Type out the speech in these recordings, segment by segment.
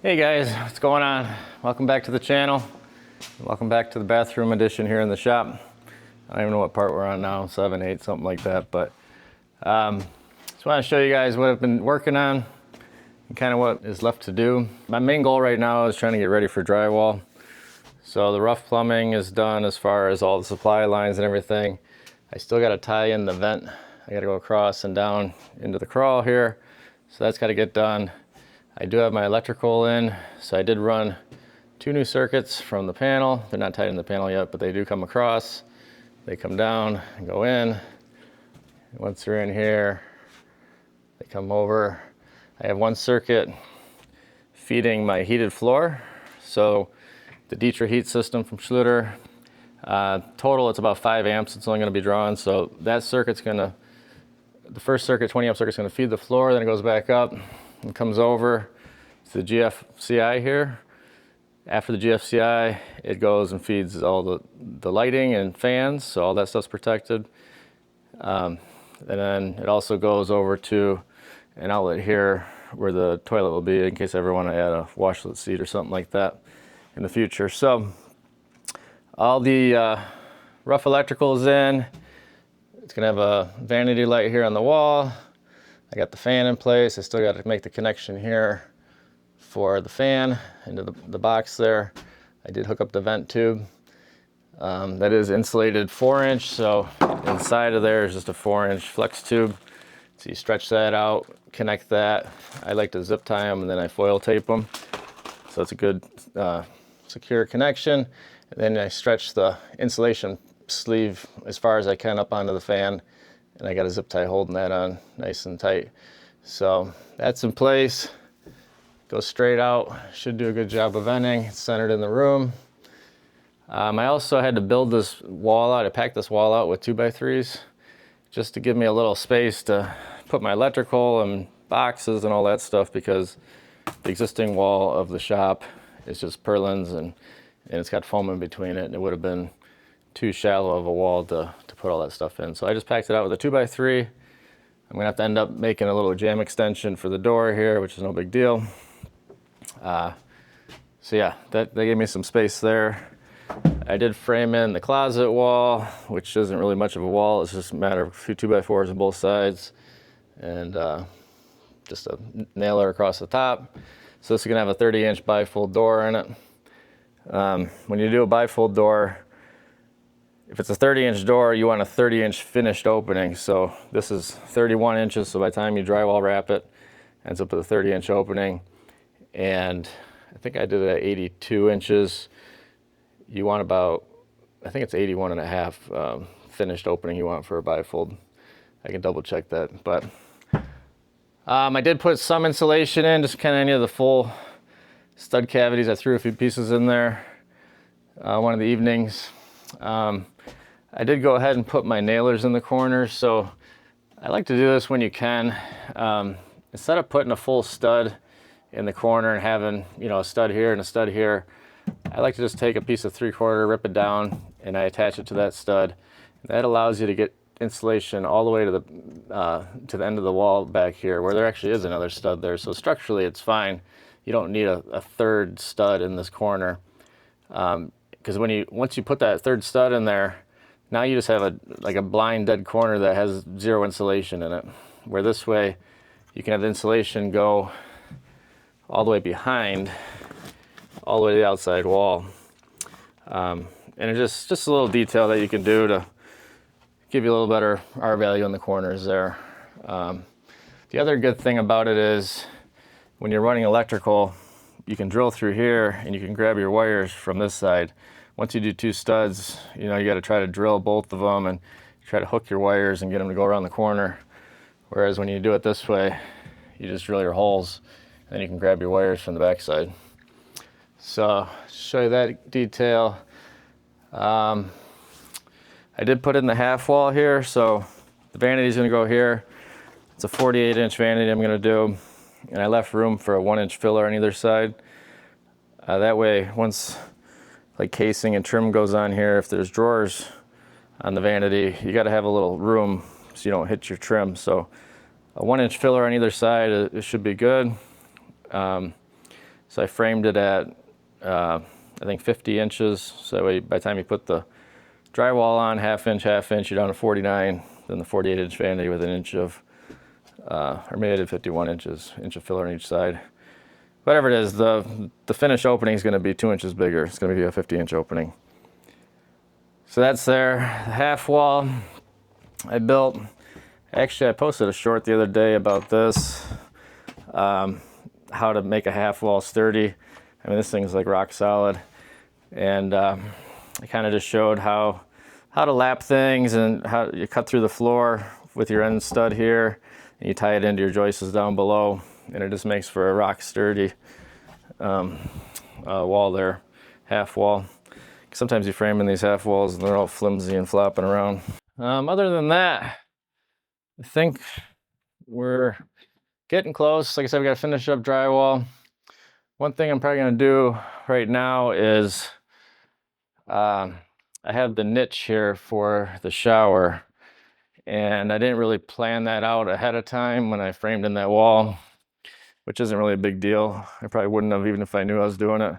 Hey guys, what's going on? Welcome back to the channel. Welcome back to the bathroom edition here in the shop. I don't even know what part we're on now, 7, 8, something like that. But just want to show you guys what I've been working on and kind of what is left to do. My main goal right now is trying to get ready for drywall. So the rough plumbing is done as far as all the supply lines and everything. I still got to tie in the vent. I got to go across and down into the crawl here. So that's got to get done. I do have my electrical in, so I did run 2 new circuits from the panel. They're not tied in the panel yet, but they do come across. They come down and go in. Once they're in here, they come over. I have 1 circuit feeding my heated floor. So the Dietrich heat system from Schluter. Total, it's about 5 amps it's only gonna be drawing. So that circuit's gonna, the first circuit, 20 amp circuit's gonna feed the floor, then it goes back up and comes over to the GFCI here. After the GFCI, it goes and feeds all the lighting and fans, so all that stuff's protected. And then it also goes over to an outlet here where the toilet will be in case I ever want to add a washlet seat or something like that in the future. So all the rough electrical is in. It's gonna have a vanity light here on the wall. I got the fan in place. I still got to make the connection here for the fan into the box there. I did hook up the vent tube. That is insulated 4-inch, so inside of there is just a 4-inch flex tube. So you stretch that out, connect that. I like to zip tie them and then I foil tape them. So it's a good secure connection. And then I stretch the insulation sleeve as far as I can up onto the fan. And I got a zip tie holding that on nice and tight. So that's in place. Goes straight out. Should do a good job of venting. It's centered in the room. I also had to build this wall out. I packed this wall out with 2x3s just to give me a little space to put my electrical and boxes and all that stuff, because the existing wall of the shop is just purlins and it's got foam in between it, and it would have been too shallow of a wall to put all that stuff in. So I just packed it out with a 2x3. I'm gonna have to end up making a little jam extension for the door here, which is no big deal. So yeah, they gave me some space there. I did frame in the closet wall, which isn't really much of a wall. It's just a matter of a few 2x4s on both sides and just a nailer across the top. So this is gonna have a 30-inch bifold door in it. When you do a bifold door, if it's a 30-inch door, you want a 30-inch finished opening. So this is 31 inches, so by the time you drywall wrap it, it ends up with a 30-inch opening. And I think I did it at 82 inches. You want about, I think it's 81 and a half finished opening you want for a bifold. I can double check that. But I did put some insulation in, just kind of any of the full stud cavities. I threw a few pieces in there one of the evenings. I did go ahead and put my nailers in the corners, so I like to do this when you can. Instead of putting a full stud in the corner and having, you know, a stud here and a stud here, I like to just take a piece of 3/4, rip it down, and I attach it to that stud. That allows you to get insulation all the way to the end of the wall back here, where there actually is another stud there. So structurally it's fine. You don't need a third stud in this corner. Because once you put that third stud in there, now you just have a blind dead corner that has 0 insulation in it. Where this way, you can have the insulation go all the way behind, all the way to the outside wall. And it's just a little detail that you can do to give you a little better R value in the corners there. The other good thing about it is when you're running electrical, you can drill through here and you can grab your wires from this side. Once you do 2 studs, you know, you got to try to drill both of them and try to hook your wires and get them to go around the corner. Whereas when you do it this way, you just drill your holes and then you can grab your wires from the backside. So show you that detail. I did put in the half wall here, so the vanity is going to go here. It's a 48-inch vanity I'm going to do, and I left room for a 1-inch filler on either side. That way, once like casing and trim goes on here, if there's drawers on the vanity, you got to have a little room so you don't hit your trim. So a 1-inch filler on either side, it should be good. So I framed it at, I think 50 inches. So that way, by the time you put the drywall on, half inch, you're down to 49. Then the 48-inch vanity with an inch of, or maybe I did 51 inches, inch of filler on each side. Whatever it is, the finished opening is going to be 2 inches bigger. It's going to be a 50-inch opening. So that's there. The half wall I built. Actually, I posted a short the other day about this, how to make a half wall sturdy. I mean, this thing's like rock solid. And I kind of just showed how to lap things and how you cut through the floor with your end stud here, and you tie it into your joists down below, and it just makes for a rock sturdy wall there, half wall. Sometimes you frame in these half walls and they're all flimsy and flopping around. Other than that, I think we're getting close. Like I said, we got to finish up drywall. One thing I'm probably going to do right now is I have the niche here for the shower, and I didn't really plan that out ahead of time when I framed in that wall, which isn't really a big deal. I probably wouldn't have even if I knew I was doing it.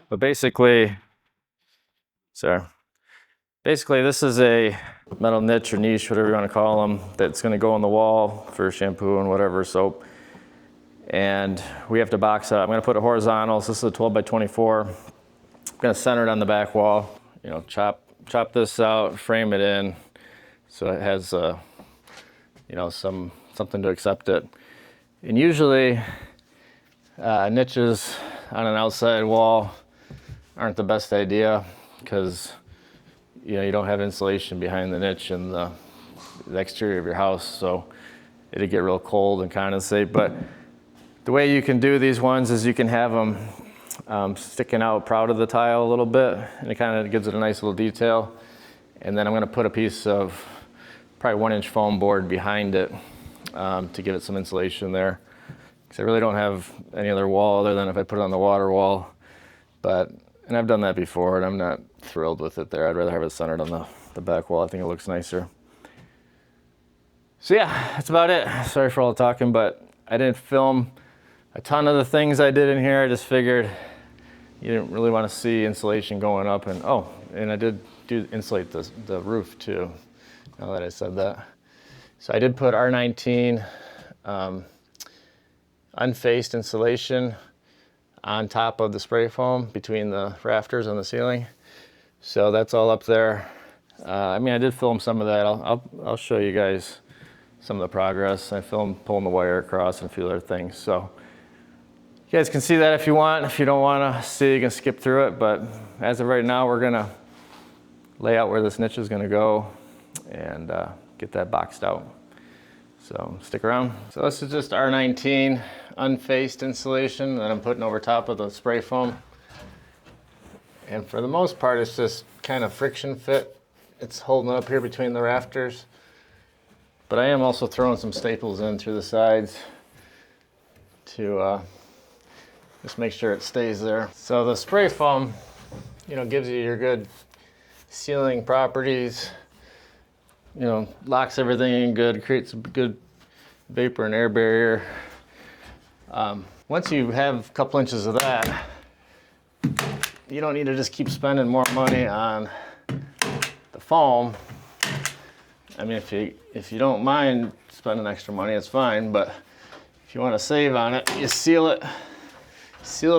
But basically, this is a metal niche or niche, whatever you want to call them, that's going to go on the wall for shampoo and whatever soap. And we have to box it up. I'm going to put it horizontal. So this is a 12 by 24. I'm going to center it on the back wall. You know, chop this out, frame it in, so it has you know, something to accept it. And usually niches on an outside wall aren't the best idea because, you know, you don't have insulation behind the niche in the exterior of your house, so it'd get real cold and condensate. But the way you can do these ones is you can have them sticking out proud of the tile a little bit, and it kind of gives it a nice little detail. And then I'm going to put a piece of probably 1-inch foam board behind it to give it some insulation there, because I really don't have any other wall other than if I put it on the water wall. And I've done that before, and I'm not thrilled with it there. I'd rather have it centered on the back wall. I think it looks nicer. So yeah, that's about it. Sorry for all the talking, but I didn't film a ton of the things I did in here. I just figured you didn't really want to see insulation going up. And I did insulate the roof too, now that I said that. So I did put R19 unfaced insulation on top of the spray foam between the rafters and the ceiling. So that's all up there. I mean, I did film some of that. I'll show you guys some of the progress. I filmed pulling the wire across and a few other things. So you guys can see that if you want. If you don't want to see, you can skip through it. But as of right now, we're gonna lay out where this niche is gonna go and get that boxed out. So stick around. So this is just R19 unfaced insulation that I'm putting over top of the spray foam. And for the most part, it's just kind of friction fit. It's holding it up here between the rafters. But I am also throwing some staples in through the sides to just make sure it stays there. So the spray foam, you know, gives you your good sealing properties. You know, locks everything in good, creates a good vapor and air barrier. Once you have a couple inches of that, you don't need to just keep spending more money on the foam. I mean, if you don't mind spending extra money, it's fine, but if you want to save on it, you seal it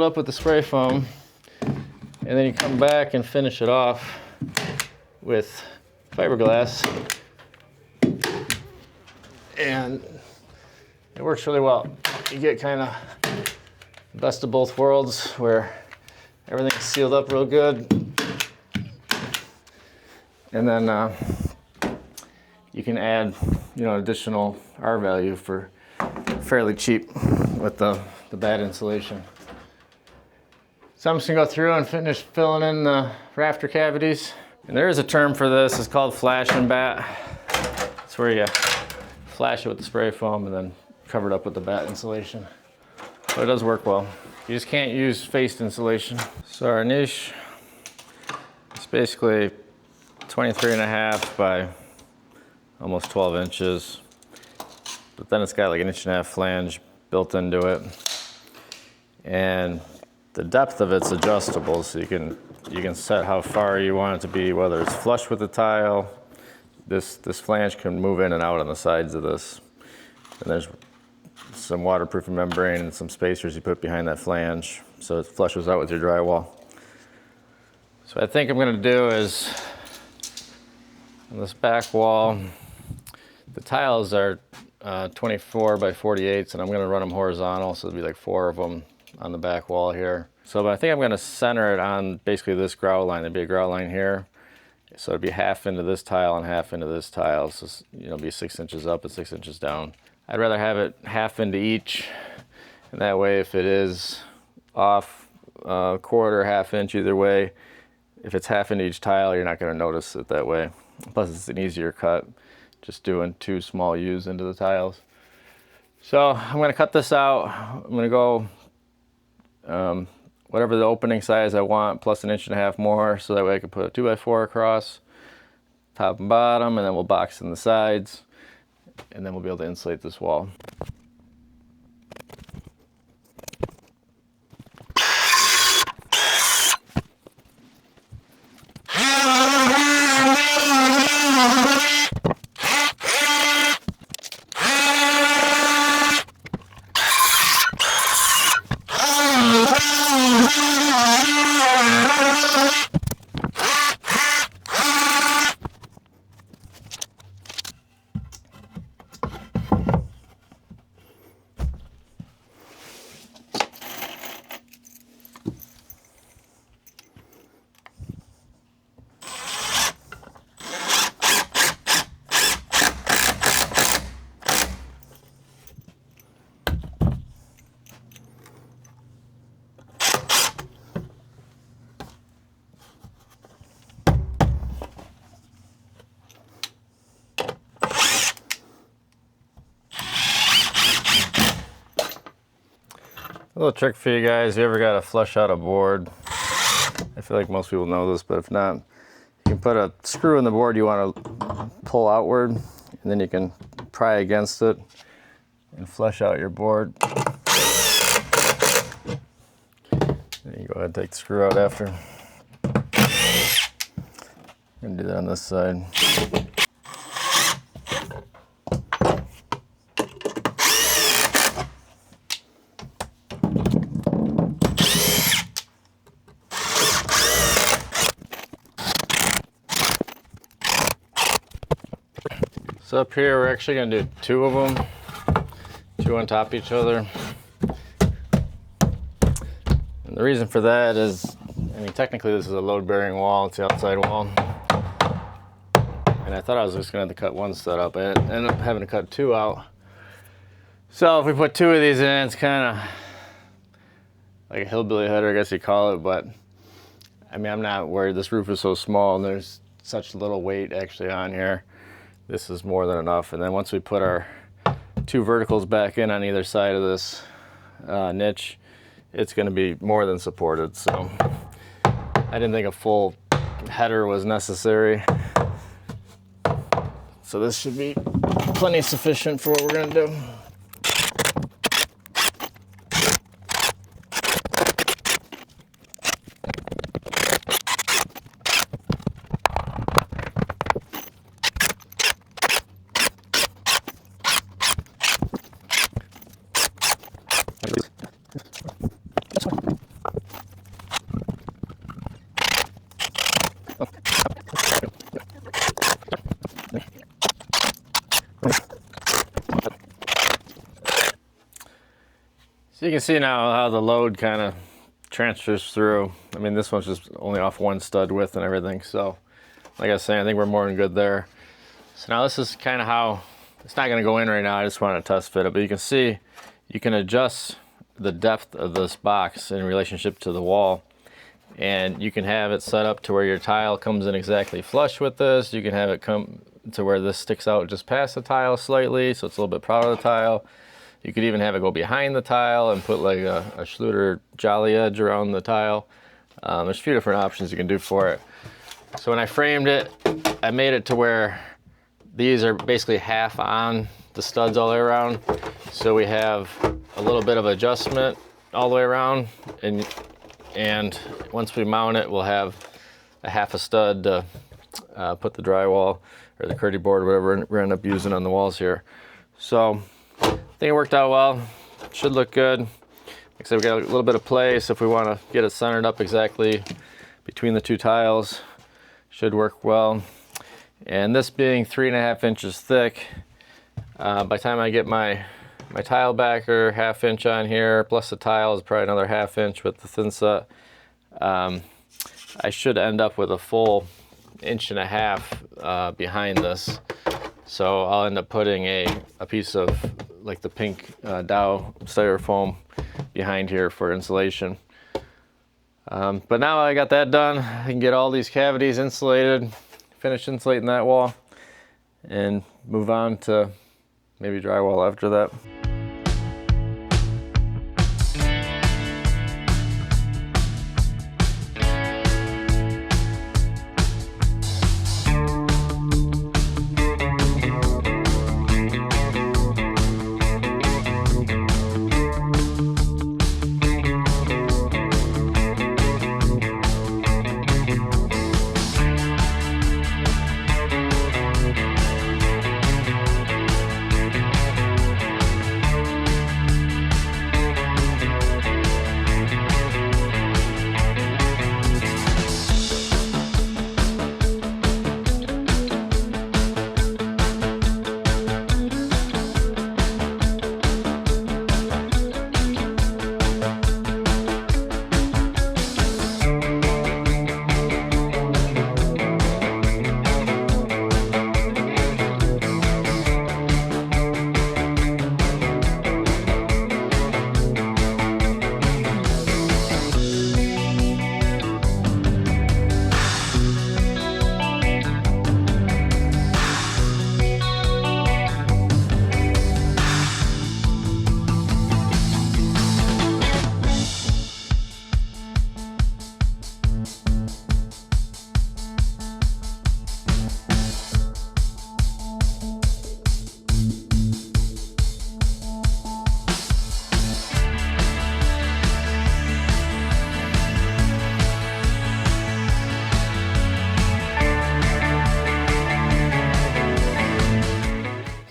up with the spray foam, and then you come back and finish it off with fiberglass. And it works really well. You get kind of the best of both worlds where everything's sealed up real good. And then you can add, you know, additional R value for fairly cheap with the batt insulation. So I'm just gonna go through and finish filling in the rafter cavities. And there is a term for this, it's called flash and batt. It's where you flash it with the spray foam and then cover it up with the batt insulation. So it does work well. You just can't use faced insulation. So our niche is basically 23.5 by almost 12 inches. But then it's got like an 1.5-inch flange built into it. and the depth of it's adjustable, so you can set how far you want it to be, whether it's flush with the tile. This flange can move in and out on the sides of this. And there's some waterproofing membrane and some spacers you put behind that flange so it flushes out with your drywall. So what I think I'm going to do is, on this back wall, the tiles are 24 by 48s, and I'm going to run them horizontal, so there'll be like 4 of them on the back wall here. So but I think I'm going to center it on basically this grout line. There'll be a grout line here. So it'd be half into this tile and half into this tile. So, you know, be 6 inches up and 6 inches down. I'd rather have it half into each. And that way, if it is off a quarter, half inch either way, if it's half into each tile, you're not going to notice it that way. Plus, it's an easier cut, just doing 2 small U's into the tiles. So I'm going to cut this out. I'm going to go whatever the opening size I want, plus 1.5 inches more, so that way I can put a 2x4 across, top and bottom, and then we'll box in the sides, and then we'll be able to insulate this wall. A little trick for you guys, you ever got to flush out a board? I feel like most people know this, but if not, you can put a screw in the board you want to pull outward, and then you can pry against it and flush out your board. Then you go ahead and take the screw out after. I'm going to do that on this side. So up here, we're actually going to do 2 of them, 2 on top of each other. And the reason for that is, I mean, technically this is a load-bearing wall, it's the outside wall. And I thought I was just going to have to cut 1 stud up, but I ended up having to cut 2 out. So if we put 2 of these in, it's kind of like a hillbilly header, I guess you call it, but I mean, I'm not worried. This roof is so small and there's such little weight actually on here. This is more than enough. And then once we put our 2 verticals back in on either side of this niche, it's going to be more than supported. So I didn't think a full header was necessary. So this should be plenty sufficient for what we're going to do. So you can see now how the load kind of transfers through. I mean, this one's just only off 1 stud width and everything. So like I was saying, I think we're more than good there. So now this is kind of how, it's not going to go in right now. I just want to test fit it, but you can see you can adjust the depth of this box in relationship to the wall. And you can have it set up to where your tile comes in exactly flush with this. You can have it come to where this sticks out just past the tile slightly, so it's a little bit proud of the tile. You could even have it go behind the tile and put like a Schluter jolly edge around the tile. There's a few different options you can do for it. So when I framed it, I made it to where these are basically half on the studs all the way around. So we have a little bit of adjustment all the way around, and once we mount it, we'll have a half a stud to put the drywall or the curdy board, whatever we end up using on the walls here. So I think it worked out well. Should look good. Like I said, we got a little bit of play, so if we want to get it centered up exactly between the two tiles, should work well. And this being 3.5 inches thick, by the time I get my tile backer, 1/2 inch on here, plus the tile is probably another 1/2 inch with the thin set, I should end up with a full 1.5 inch behind this. So I'll end up putting a piece of like the pink Dow styrofoam behind here for insulation. But now I got that done, I can get all these cavities insulated, finish insulating that wall, and move on to maybe drywall after that.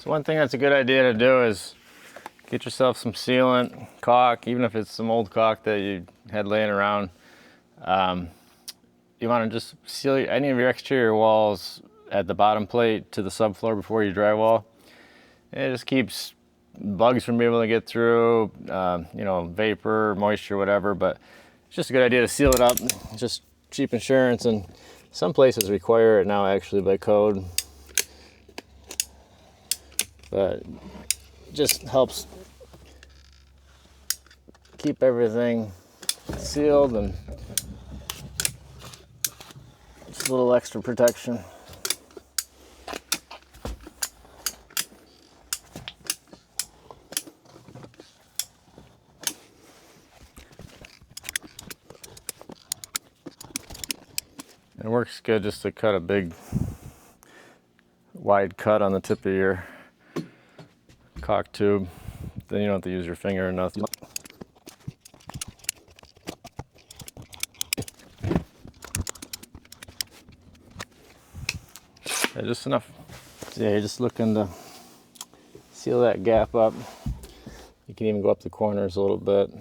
One thing that's a good idea to do is get yourself some sealant, caulk, even if it's some old caulk that you had laying around. You want to just seal any of your exterior walls at the bottom plate to the subfloor before you drywall. It just keeps bugs from being able to get through, you know, vapor, moisture, whatever, but it's just a good idea to seal it up. It's just cheap insurance, and some places require it now actually by code. But it just helps keep everything sealed, and just a little extra protection. It works good just to cut a big wide cut on the tip of your caulk tube. Then you don't have to use your finger or nothing. Yeah, just enough. So yeah, you're just looking to seal that gap up. You can even go up the corners a little bit.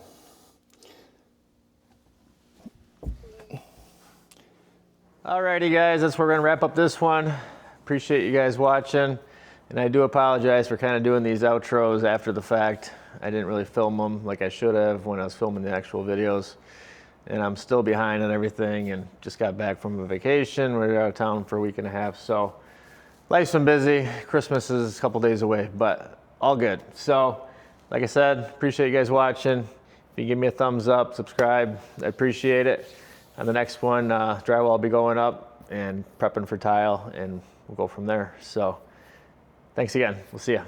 Alrighty guys, that's where we're gonna wrap up this one. Appreciate you guys watching. And I do apologize for kind of doing these outros after the fact. I didn't really film them like I should have when I was filming the actual videos. And I'm still behind on everything, and just got back from a vacation. We're out of town for a week and a half, so life's been busy. Christmas is a couple days away, but all good. So, like I said, appreciate you guys watching. If you give me a thumbs up, subscribe, I appreciate it. On the next one, drywall will be going up and prepping for tile, and we'll go from there. So, thanks again. We'll see ya.